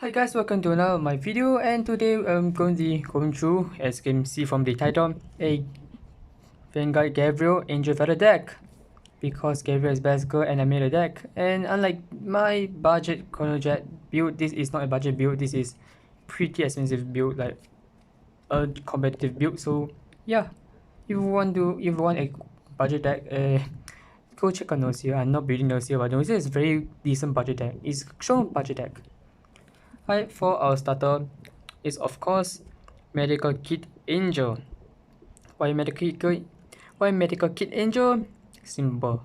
Hi guys, welcome to another my video, and today I'm going to be going through, as you can see from the title, a Vanguard Gabriel Angel Feather deck. Because Gabriel is best girl and I made a deck. And unlike my budget Chronojet build, this is not a budget build, this is pretty expensive build, like a competitive build. So yeah, if you want a budget deck, go check on Nosia. I'm not building Nosia, but Nosia is very decent budget deck. It's strong budget deck. Right, for our starter is of course Medical Kit Angel. Why Medical Kit? Why Medical Kit Angel? Simple.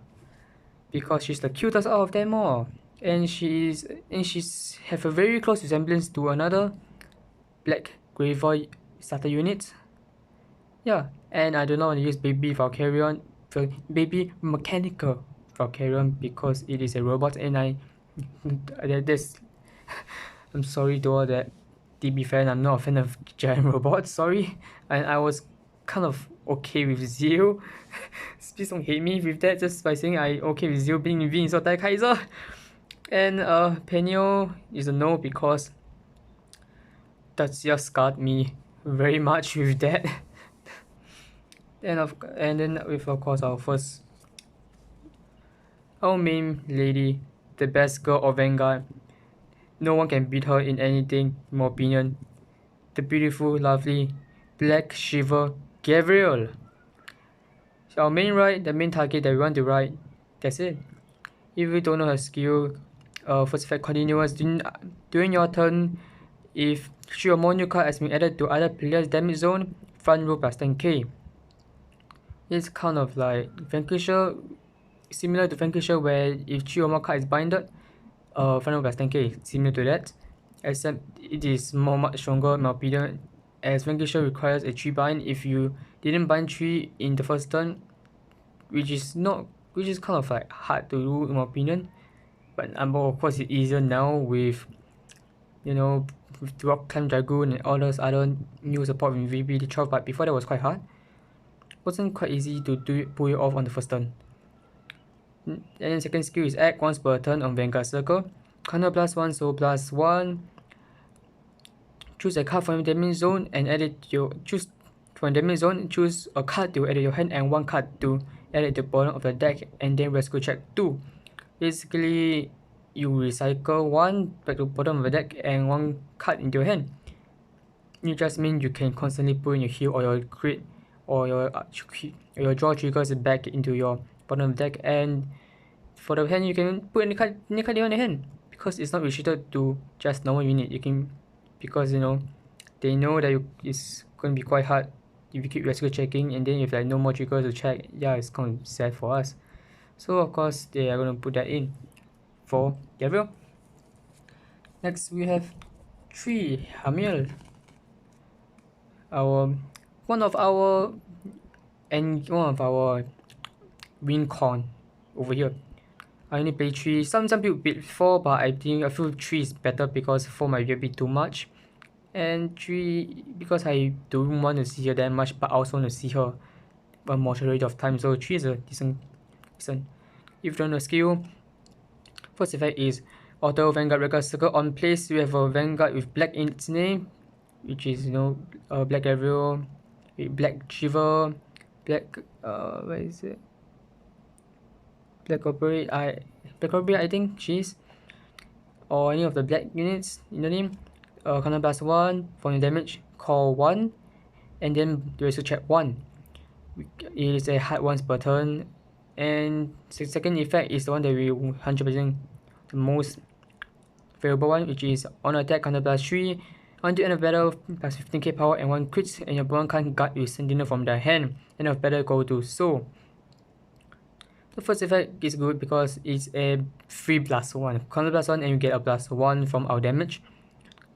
Because she's the cutest out of them all. And she's have a very close resemblance to another Black Gravoid starter unit. Yeah, and I do not want to use Baby Valkyrion, Baby Mechanical Valkyrion, because it is a robot and that's I'm sorry to all that DB fan. I'm not a fan of giant robots. Sorry, and I was kind of okay with Zero. Please don't hate me with that. Just by saying I okay with Zero being V instead of Kaiser. And Penio is a no because that's just scarred me very much with that. And then with of course our main lady, the best girl of Vanguard. No one can beat her in anything, in my opinion. The beautiful, lovely Black Shiver Gabriel. So our main ride, the main target that we want to ride, that's it. If you don't know her skill, first effect continuous during your turn. If she or more new card has been added to other player's damage zone, front row plus 10k. It's kind of like Vanquisher, similar to Vanquisher, where if chi or more card is binded, front row plus 10k, similar to that. Except it is much stronger in my opinion, as Vanquisher requires a 3 bind. If you didn't bind 3 in the first turn, which is kind of like hard to do in my opinion, but of course it's easier now with, you know, with Rock Climb Dragoon and all those other new support in VB12, but before that was quite hard. Wasn't quite easy to pull it off on the first turn. And then second skill is act once per turn on Vanguard Circle. Counter +1, so +1. Choose a card from your damage zone and add it to your choose from damage zone. Choose a card to add to your hand and one card to add it to the bottom of the deck, and then rescue check 2. Basically, you recycle one back to the bottom of the deck and one card into your hand. It just means you can constantly put in your heal or your crit or your draw triggers back into your bottom of the deck, and for the hand you can put any card you want in your hand because it's not restricted to just normal unit. You can, because you know they know that it's going to be quite hard if you keep rescue checking, and then if like no more triggers to check, yeah, it's going to be sad for us. So of course they are going to put that in for Gabriel. Next we have 3 Hamil, our one of our win con over here. I only play 3. Some people beat 4, but I feel 3 is better because 4 might be a bit too much. And 3 because I don't want to see her that much, but I also want to see her a moderate of time. So 3 is a decent. If you don't know skill, first effect is Auto Vanguard Record Circle. On place you have a Vanguard with black in its name, which is Black Gabriel, Black Shiver, Black where is it? Black Operate I think she's, or any of the black units in the name. Counter +1 for your damage, call 1, and then you also check 1. It is a hard once per turn, and the second effect is the one that we 100% the most favorable one, which is on attack counter +3. On the end of battle, plus 15k power and 1 crit, and your opponent can't guard with Sentinel from their hand. End of battle, go to Soul. The first effect is good because it's a free +1, counter +1, and you get a +1 from our damage.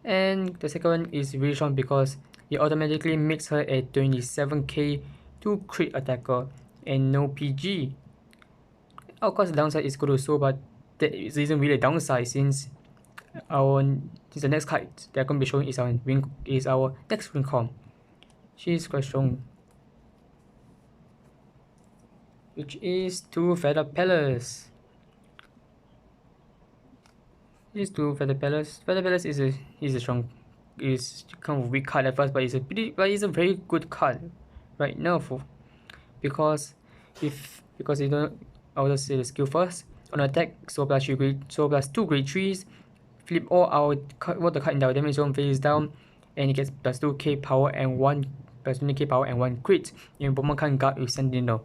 And the second one is really strong because it automatically makes her a 27k 2 crit attacker and no PG. Of course, the downside is go to Soul, but that isn't really a downside since the next card they're going to be showing is our next Rincon. She's quite strong, which is 2 Feather Palace. These two Feather Palace. Feather Palace is a strong, is kind of weak card at first, but it's a very good card right now for, because because you don't, I'll just say the skill first. On attack, Soul Blast 3 grade, Soul Blast 2 grade 3s, flip all the card in our damage zone face down, and it gets plus 2k power and 1 plus 20k power and 1 crit. Your opponent can't guard with Sentinel.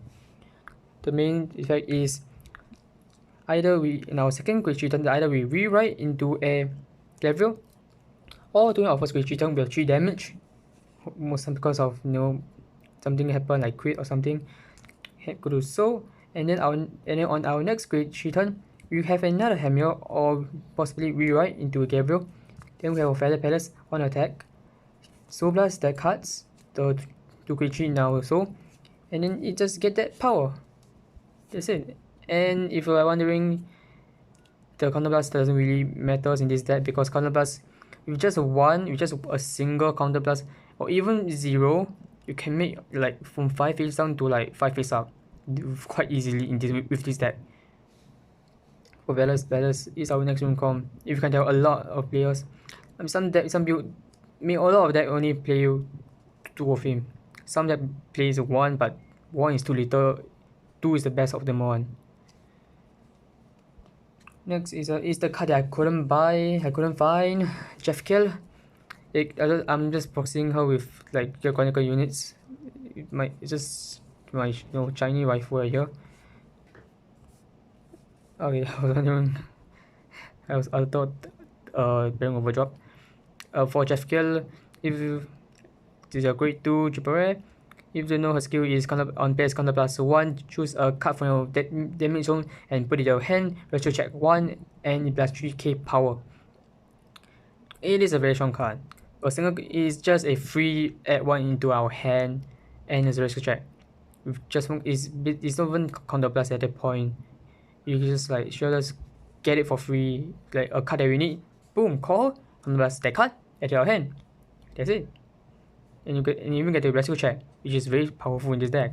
The main effect is either we, in our second grade 3 turn, either we rewrite into a Gabriel, or during our first grade 3 turn we have 3 damage, most time because of, you know, something happen like crit or something, go to Soul, and then on our next grade 3 turn we have another Hammer or possibly rewrite into a Gabriel. Then we have a Feather Palace on attack, Soul Blast that cards, the 2 grade 3 now also, and then it just get that power. That's it. And if you are wondering, the Counter Blast doesn't really matter in this deck, because Counter Blast, with just a single Counter Blast or even 0, you can make like from 5 face down to like 5 face up quite easily in this with this deck. For Balance is our next Runecom. If you can tell, a lot of players, some build make a lot of deck only play 2 of him. Some that plays 1, but 1 is too little. 2 is the best of them all. Next is the card that I couldn't buy. I couldn't find. Jeffkill. I'm just boxing her with like your chronicle units. It's just my Chinese waifu right here. Okay, I was wondering. I thought bearing overdrop. For Jeffkill, if this is a grade 2 triple rare. If you know her skill is on base Counter Blast 1, choose a card from your damage zone and put it in your hand, retro check 1, and it blasts 3k power. It is a very strong card. A single is just a free add 1 into our hand, and it's a retro check. It's not even Counter Blast at that point. You can just like just get it for free, like a card that we need. Boom, call, Counter Blast that card at your hand. That's it. And you even get the rescue check, which is very powerful in this deck.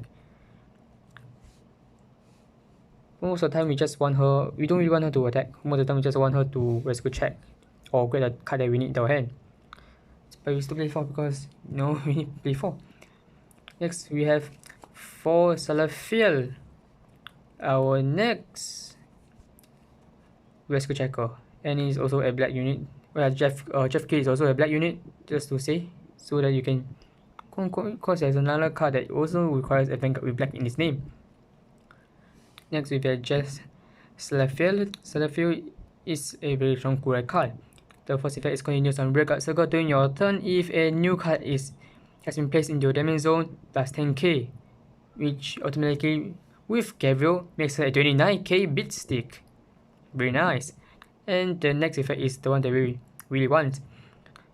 Most of the time we just want her, we don't really want her to attack. Most of the time we just want her to rescue check or get a card that we need in our hand. But we still play 4 because we need to play 4. Next we have 4 Salafiel. Our next rescue checker, and he's also a black unit. Well, Jeff K is also a black unit, just to say, so that you can, because there's another card that also requires a Vanguard with black in its name. Next we have Jess Salafiel. Salafiel is a very strong Kurai card. The first effect is continuous on Rearguard Circle during your turn. If a new card has been placed in your damage zone, plus 10k, which automatically with Gabriel makes her a 29k bit stick. Very nice. And the next effect is the one that we really want.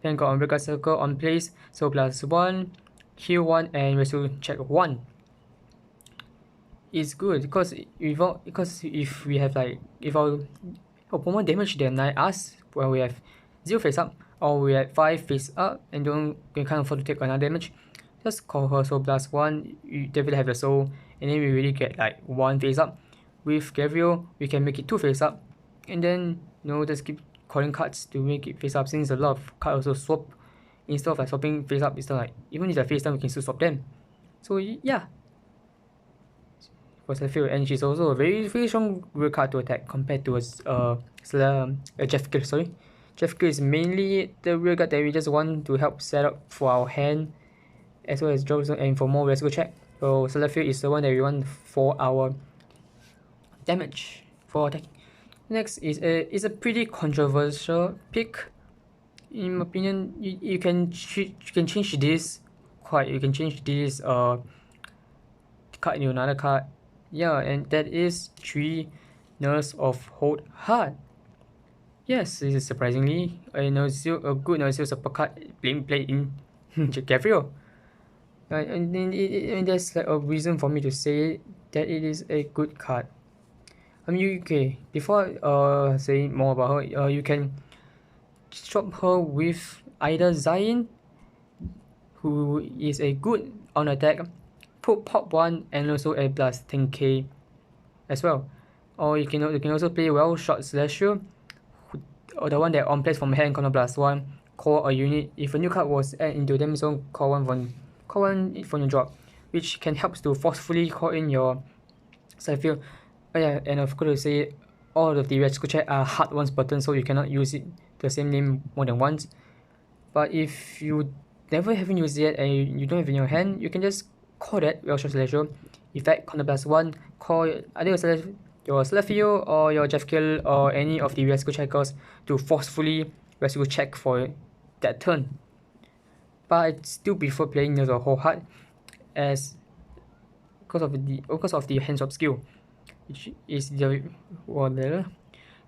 Then go on Rearguard Circle on place, so plus 1, heal 1, and rescue check 1. It's good because if we have like, if our opponent damage deny us when we have 0 face up, or we have 5 face up and we can't afford to take another damage, just call her Soul Blast 1, you definitely have the soul, and then we really get like 1 face up. With Gabriel, we can make it 2 face up, and then just keep calling cards to make it face up, since a lot of cards also swap. Instead of like swapping face up, it's like even if they're face down, we can still swap them. So yeah, for Salafiel, and she's also a very strong real card to attack compared to Jeffkill. Sorry, Jeffkill is mainly the real card that we just want to help set up for our hand, as well as drop zone and for more rescue check. So Salafiel is the one that we want for our damage for attack. Next is a pretty controversial pick. In my opinion, you can change this card into another card. Yeah, and that is 3 Nurse of Hold Heart. Yes, this is surprisingly a good Nurse support card being played in Gabriel. And there's like a reason for me to say that it is a good card. Before saying more about her, you can swap her with either Zion, who is a good on attack, put pop 1 and also a plus 10k as well. Or you can also play well shot Celestial, or the one that on plays from hand, counter +1, call a unit. If a new card was added into damage zone, call one from your drop, which can help to forcefully call in your side field. Oh yeah, and of course to say all of the rescue check are hard ones button, so you cannot use it the same name more than once. But if you never haven't used it and you don't have it in your hand, you can just call that Welsh Celestial. Effect counter +1, call either your Celestial or your Jeff-Kill or any of the rescue checkers to forcefully rescue check for that turn. But I still prefer playing the whole heart as because of the hands up skill, which is the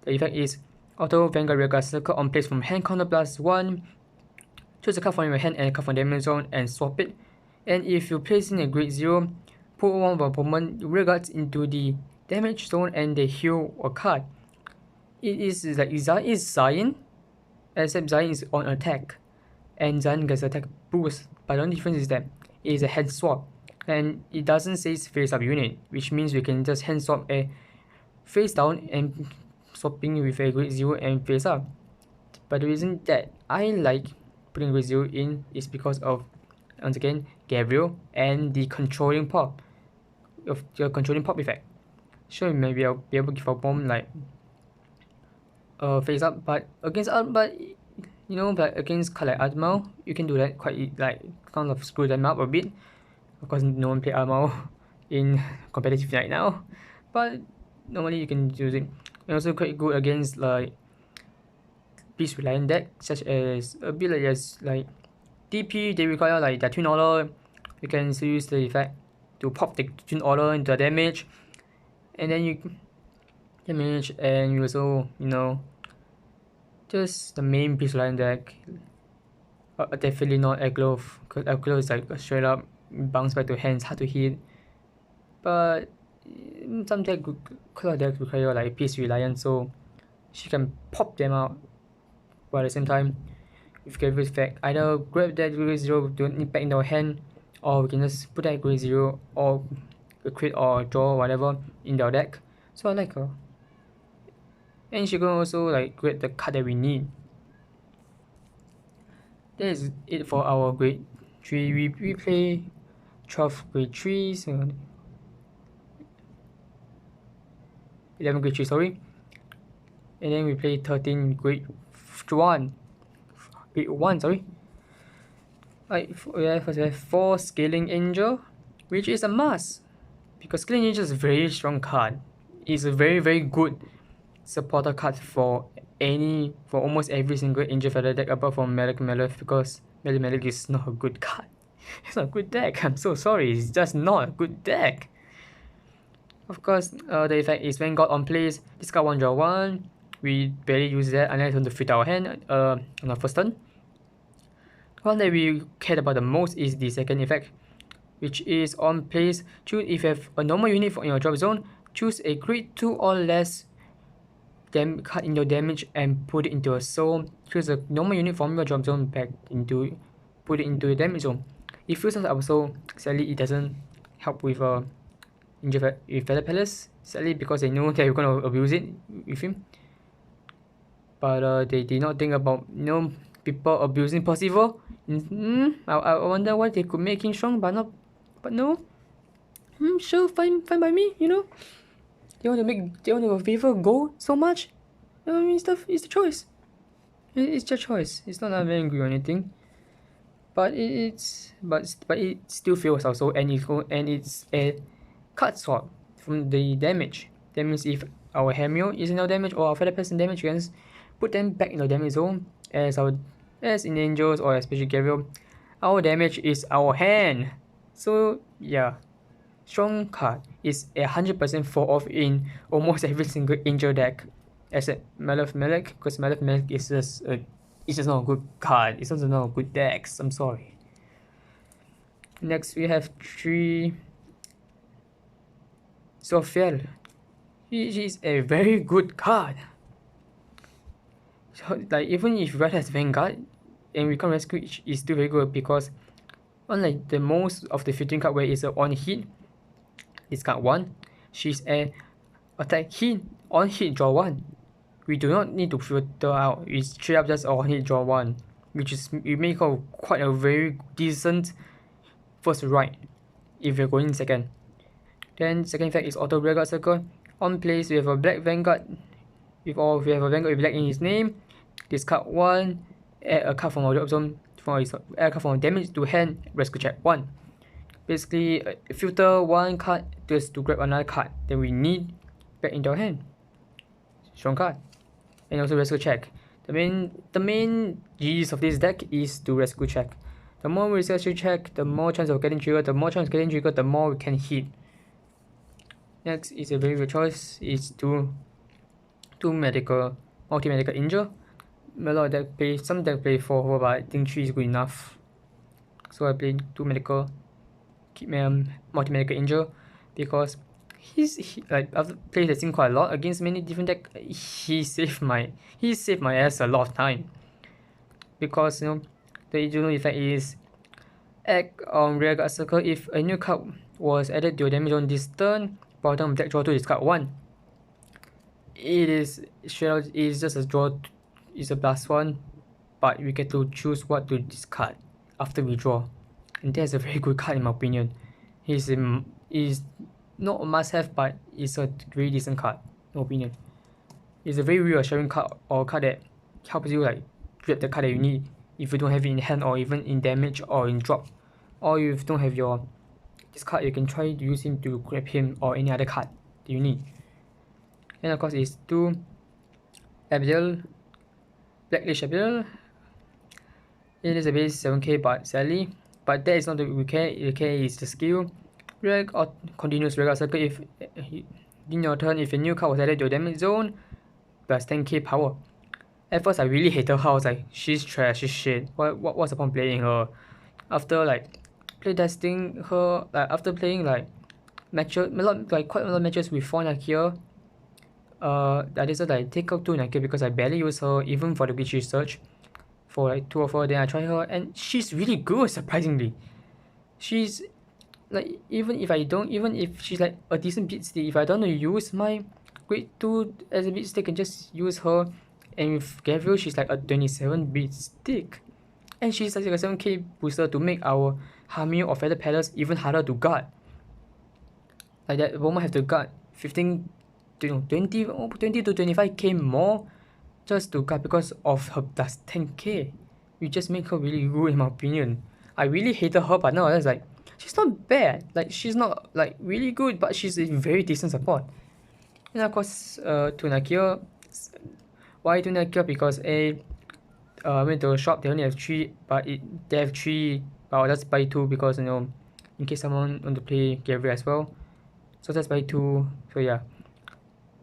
effect is auto Vanguard Rearguard circle on place from hand counter +1. Choose a card from your hand and a card from damage zone and swap it. And if you place in a grade 0, put one of your opponent rearguards into the damage zone and they heal a card. It is like Zion, except Zion is on attack, and Zion gets attack boost. But the only difference is that it is a hand swap, and it doesn't say face up unit, which means we can just hand swap a face down and swapping with a grade 0 and face up. But the reason that I like putting grade 0 in is because of, once again, Gabriel and the controlling pop of the controlling pop effect. Sure, maybe I'll be able to give a bomb like face up, but against but against card like Admiral, you can do that quite like kind of screw them up a bit. Of course, no one play Admiral in competitive right now, but normally you can use it. And also quite good against like Beast Reliant deck, such as a bit like DP. They require like their Twin Order. You can still use the effect to pop the Twin Order into damage, and then you damage, and you also just the main Beast Reliant deck. Definitely not Agglo, because Agglo is like a straight up bounce back to hands, hard to hit. But some decks require like Beast Reliant, so she can pop them out. But at the same time, with Gabriel's effect, either grab that grade 0, don't impact in our hand, or we can just put that grade 0 or a crit or draw whatever in our deck. So I like her. And she can also like grab the card that we need. That is it for our grade 3. We play 12 grade 3, so 11 grade 3, sorry. And then we play 13 grade 1. Grade 1, sorry. We have 4 Scaling Angel, which is a must, because Scaling Angel is a very strong card. It's a very, very good supporter card for almost every single Angel Feather deck apart from Malek, because Malek is not a good card. It's not a good deck. I'm so sorry. It's just not a good deck. Of course, the effect is Vanguard on place, discard 1, draw 1. We barely use that unless we want to fit our hand on our first turn. The one that we cared about the most is the second effect, which is on place. Choose if you have a normal unit in your drop zone, choose a grade 2 or less card in your damage and put it into a soul. Choose a normal unit from your drop zone put it into the damage zone. It feels like our soul. Sadly, it doesn't help with Feather Palace. Sadly, because they know that you're gonna abuse it with him. But they did not think about people abusing Percival. I wonder why they could make him strong, but no. Sure, fine by me. They want to favor gold so much. I mean, stuff is the choice. It's their choice. It's not that I'm angry or anything. But it still feels also, and it's a card swap from the damage. That means if our Hamiel is in our damage or our Feather Pest in damage, you can put them back in the damage zone as in Angels or especially Gabriel. Our damage is our hand. So yeah, strong card is 100% fall off in almost every single Angel deck, except Malek, because Malek is just not a good card. It's also not a good deck. I'm sorry. Next we have 3 Sophiel. She is a very good card. So like even if Red has Vanguard and we can't rescue, it's still very good, because unlike the most of the 15 card where it's on hit, discard 1, she's a attack hit, on hit, draw 1, we do not need to filter out. It's straight up just all need draw 1, which is we make a quite a very decent first right if you're going second. Then second effect is auto rearguard circle. On place we have a black vanguard we have a vanguard with black in his name. Discard 1, add a card from our drop zone add a card from damage to hand, rescue check 1. Basically filter 1 card just to grab another card that we need back into our hand. Strong card. And also rescue check. The main gist of this deck is to rescue check. The more we rescue check, the more chance of getting triggered. The more chance of getting triggered, the more we can hit. Next is a very good choice. It's two multi-medical injure. A lot of deck play, some deck play 4, but I think 3 is good enough. So I play 2 medical, keep multi-medical injure because like I've played the team quite a lot against many different decks. He saved my ass a lot of time because the general effect is act on rearguard circle. If a new card was added to your damage on this turn, bottom of deck draw 2, discard 1. It is just a draw, it's a +1, but we get to choose what to discard after we draw, and that's a very good card in my opinion. He's not a must-have, but it's a very decent card in my opinion. It's a very reassuring card, or a card that helps you like grab the card that you need if you don't have it in hand or even in damage or in drop, or if you don't have this card, you can try to use him to grab him or any other card that you need. And of course it's 2 Abigail, Blacklish Abigail. It is a base 7k, but sadly, that is not the UK. UK is the skill. Reg or continuous rearguard circle. If in your turn, if a new card was added to your damage zone, plus 10k power. At first I really hated her. I was like, she's trash, she's shit. What's the point playing her? After like playtesting her, like after playing like matches, quite a lot of matches with 4 Nakia, I decided I take out 2 Nakia because I barely use her even for the glitch research. For like 2 of her, then I try her and she's really good, surprisingly. She's like, even if she's like a decent beat stick, if I don't use my grade 2 as a beat stick, I can just use her. And with Gabriel, she's like a 27 beat stick, and she's like a 7k booster to make our Hamil or Feather Palace even harder to guard. Like that woman have to guard 20 to 25k more just to guard because of her plus 10k. We just make her really good in my opinion. I really hated her, but now I was like, she's not bad. Like she's not like really good, but she's a very decent support. And of course, to Nakia. Why to Nakia? Because I went to a shop, they only have 3, but they have 3, but I'll just buy 2 because in case someone want to play Gabriel as well. So just buy 2. So yeah.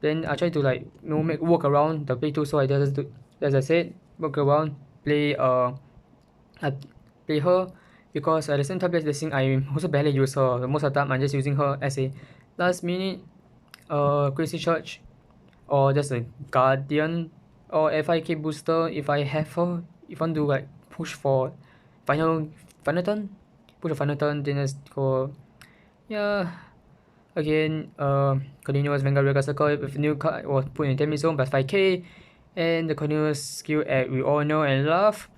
Then I try to like work around the play 2, so I just do, as I said, work around, play I play her because at the same time as blessing I also barely use her. Most of the time I'm just using her as a last minute crazy charge or just a guardian or FIK booster if I have her. If I want to like push for final turn, push a final turn, then just go again continuous Vanguard Rearguard Circle with new card was put in damage zone plus 5k, and the continuous skill at we all know and love.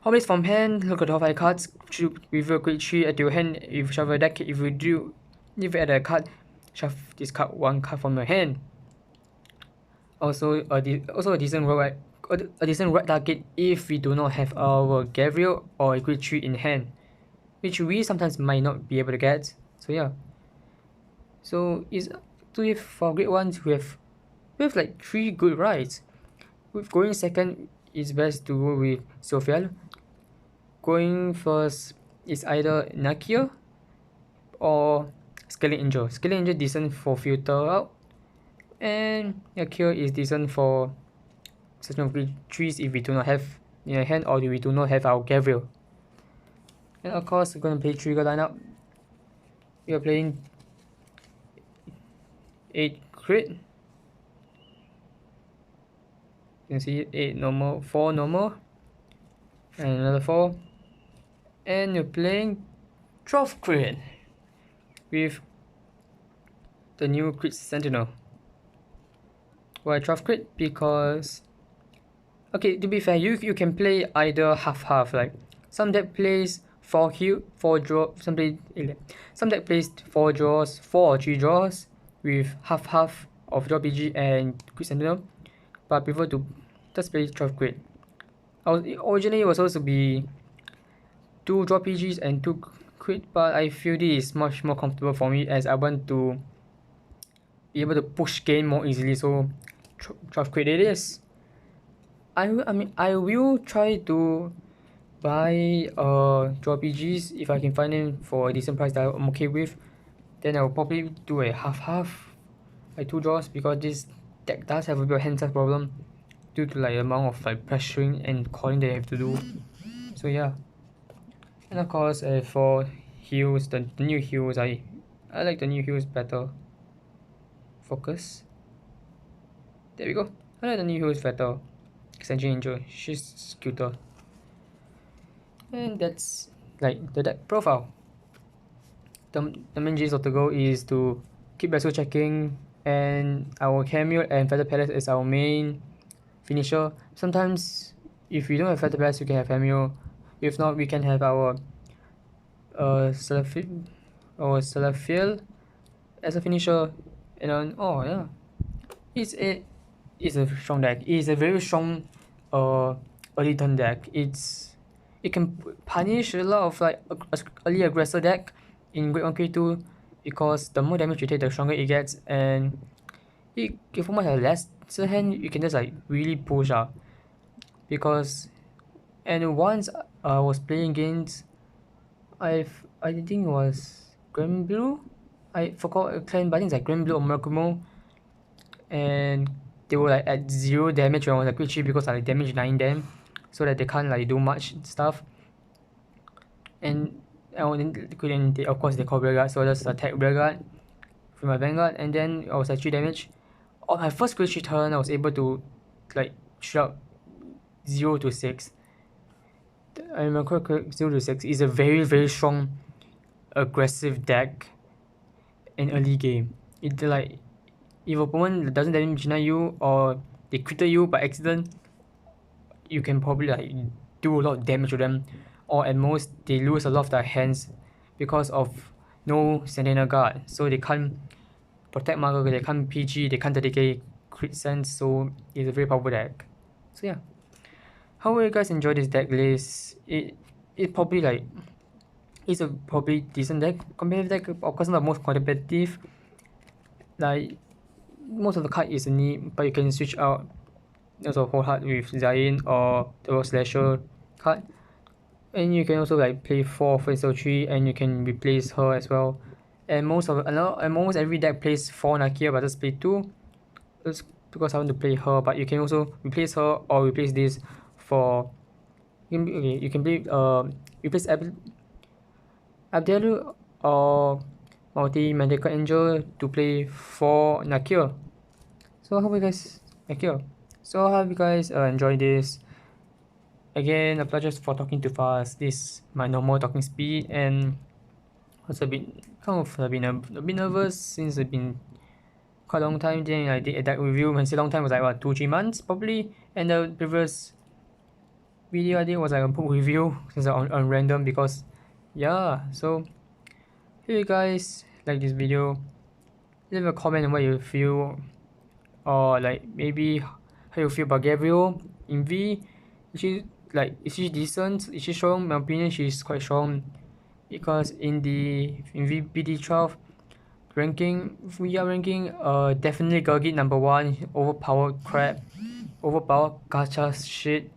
Always from hand, look at all 5 cards, reveal quick 3 at your hand. If you shuffle a deck, if you add a card, shuffle discard 1 card from your hand. Also a decent right target if we do not have our Gabriel or a quick 3 in hand, which we sometimes might not be able to get. So yeah. So for grade 1s we have like 3 good rides. With going second, it's best to go with Sophia. Going first is either Nakia or Scaling Angel. Scaling Angel decent for filter out, and Nakia is decent for such of trees if we do not have in our hand or we do not have our Gabriel. And of course we're going to play trigger lineup. We are playing 8 crit. You can see 8 normal, 4 normal, and another 4. And you're playing 12 crit with the new crit sentinel. Why 12 crit? Because okay, to be fair, you can play either half like some deck plays 4 draw, some deck plays 4 draws, 4 or 3 draws with half of draw PG and crit sentinel, but I prefer to just play 12 crit. Originally it was supposed to be 2 draw PGs and 2 crit, but I feel this is much more comfortable for me as I want to be able to push game more easily, so 12 crit it is. I will try to buy draw PGs if I can find them for a decent price that I'm okay with. Then I will probably do a half, like 2 draws, because this deck does have a bit of hand size problem due to like the amount of like pressuring and calling they have to do. So yeah. And of course for heals, the new heals, I like the new heals better. Focus. There we go. I like the new heals better. Extension Angel, she's cuter. And that's like the deck profile. The main gist of the goal is to keep Vessel checking, and our Cameo and Feather Palace is our main finisher. Sometimes if we don't have Feather Palace, we can have Cameo. If not, we can have our Celestial as a finisher. And then, oh yeah, it's a strong deck. It's a very strong early turn deck. It can punish a lot of like early aggressor deck in grade 1, grade 2, because the more damage you take, the stronger it gets, and if someone has less hand, you can just like really push out. And once I was playing against, I think it was Grand Blue. I forgot a clan, but I think it's like Grand Blue or Murakumo, and they were like at 0 damage when I was like quick because I like damage 9 them, so that they can't like do much stuff. And of course they call Rearguard, so I just attack Rearguard with my Vanguard, and then I was like 3 damage. On my first quick turn, I was able to like shoot up 0 to 6. I remember 0 to 6 is a very strong aggressive deck in early game. It's like if opponent doesn't damage you or they crit you by accident, you can probably like do a lot of damage to them, or at most they lose a lot of their hands because of no Sentinel Guard, so they can't protect marker, they can't PG, they can't dedicate crit sense, so it's a very powerful deck. So yeah, how will you guys enjoy this deck list? It probably like it's a probably decent deck, competitive deck, of course not the most competitive. Like most of the card is a need, but you can switch out also Whole Heart with Zain or the Slasher card, and you can also like play 4 for SO3, and you can replace her as well. And almost every deck plays 4 Nakia, but just play 2. That's because I want to play her, but you can also replace her or replace this for you can play replace Abdelu or Multi Medical Angel to play 4 Nakia. So I hope you guys enjoyed this. Again, apologize for talking too fast. This is my normal talking speed, and also I've been a bit nervous since it's been quite a long time. Then I did a deck review. When I say long time, it was like what, 2-3 months probably. And the previous video I did was like a book review since on random, because yeah. So if you guys like this video, leave a comment on what you feel, or like maybe how you feel about Gabriel in V. Is she decent? Is she strong? In my opinion, she's quite strong, because in VBD 12 ranking, we are ranking definitely Gurgit number 1, overpowered crap, overpowered gacha shit.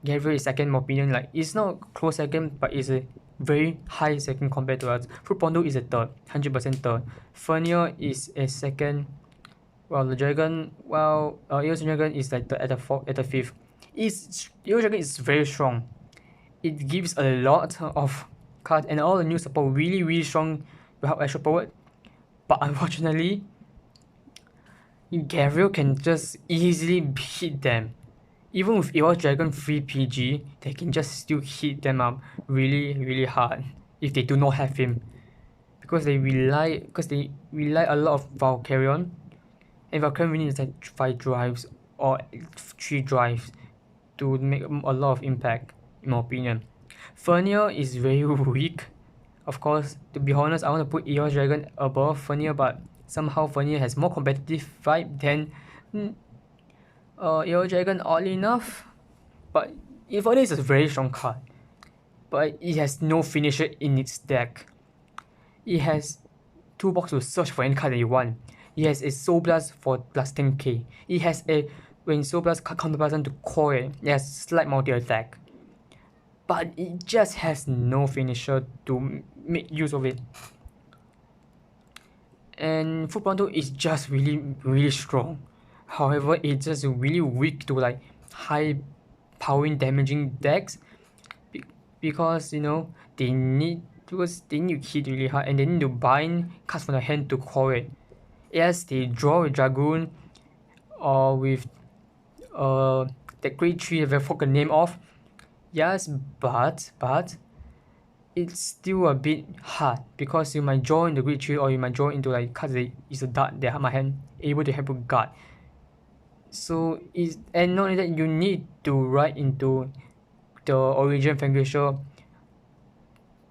Gabriel is second in my opinion. Like, it's not close second, but it's a very high second compared to us. Fruit Pondo is a third, 100% third. Fernier is a second. Well, the dragon, Eos Dragon is like at the fifth. Eos Dragon is very strong. It gives a lot of cards, and all the new support really strong to help extra powered. But unfortunately, Gabriel can just easily hit them. Even with Eos Dragon free PG, they can just still hit them up really hard if they do not have him. Because they rely a lot of Valkyrion. And Valkyrie really needs like 5 drives or 3 drives to make a lot of impact, in my opinion. Fenrir is very weak. Of course, to be honest, I want to put Eos Dragon above Fenrir, but somehow Fenrir has more competitive vibe than Eos Dragon, oddly enough. But Fenrir is a very strong card, but it has no finisher in its deck. It has toolbox to search for any card that you want. It has a Soul Blast for plus 10k. It has a when Soul Blast counter button to core it has slight multi attack. But it just has no finisher to make use of it. And Full Pronto is just really strong. However, it's just really weak to like high powering damaging decks because they need to hit really hard and they need to bind cards from the hand to core it. Yes, they draw with Dragoon or with the grade 3 that I forgot the name of. Yes, but it's still a bit hard because you might draw in the grade 3 or you might draw into like cards that is a dart that my hand able to help you guard. So and not only that, you need to write into the Origin Vanquisher,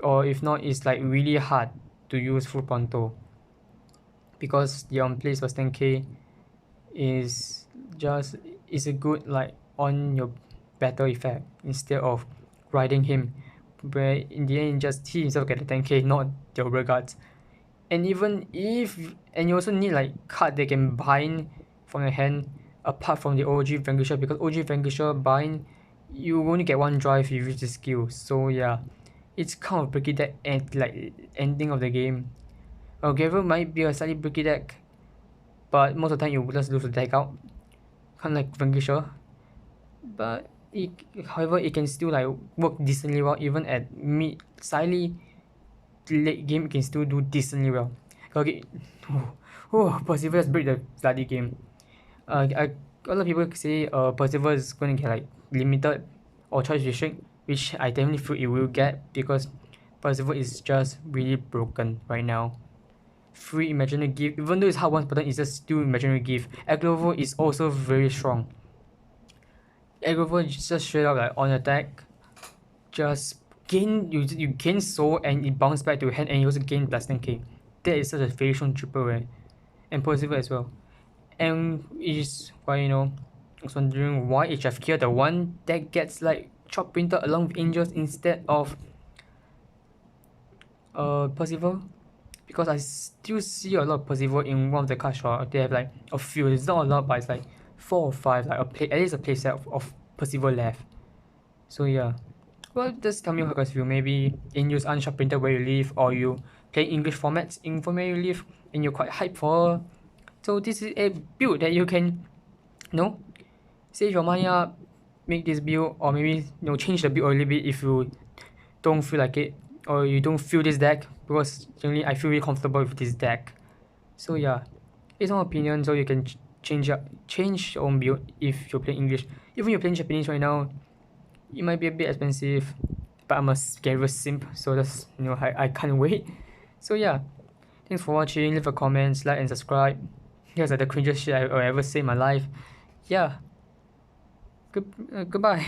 or if not, it's like really hard to use Full Pronto because the on place for 10k is a good like on your battle effect instead of riding him, where in the end just he himself get the 10k, not the regards. And even if you also need like card they can bind from your hand apart from the OG Vanquisher, because OG Vanquisher bind you only get 1 drive if you use the skill. So yeah, it's kind of bricky deck and like ending of the game. Gabriel might be a slightly bricky deck, but most of the time you just lose the deck out, kind of like Vanquisher. But however, it can still like work decently well even at mid slightly late game. It can still do decently well. Okay, Percival just break the bloody game. A lot of people say Percival is going to get like limited or charge restrict, which I definitely feel it will get because Percival is just really broken right now. Free imaginary gift, even though it's hard once button, it's just still imaginary gift. Aggro is also very strong. Aggro just straight up like on attack, just you gain soul and it bounces back to your hand and you also gain plus 10k. That is such a very strong triple rare. And Percival as well. And is why I was wondering why is Jafkia the one that gets like chop printed along with angels instead of Percival? Because I still see a lot of Percival in one of the card shop. They have like a few, it's not a lot, but it's like 4 or 5, like at least a playset of Percival left. So yeah. Well, just tell me how you guys feel. Maybe angels aren't sharp printed where you live, or you play English formats in from where you live and you're quite hyped for. So this is a build that you can save your money up, make this build, or maybe change the build a little bit if you don't feel like it, or you don't feel this deck, because generally I feel really comfortable with this deck. So yeah, it's my opinion, so you can change your own build if you're playing English. Even you're playing Japanese right now, it might be a bit expensive, but I'm a scary simp, so that's I can't wait. So yeah, thanks for watching. Leave a comment, like and subscribe. Here's like the cringiest shit I've ever said in my life. Yeah. Goodbye.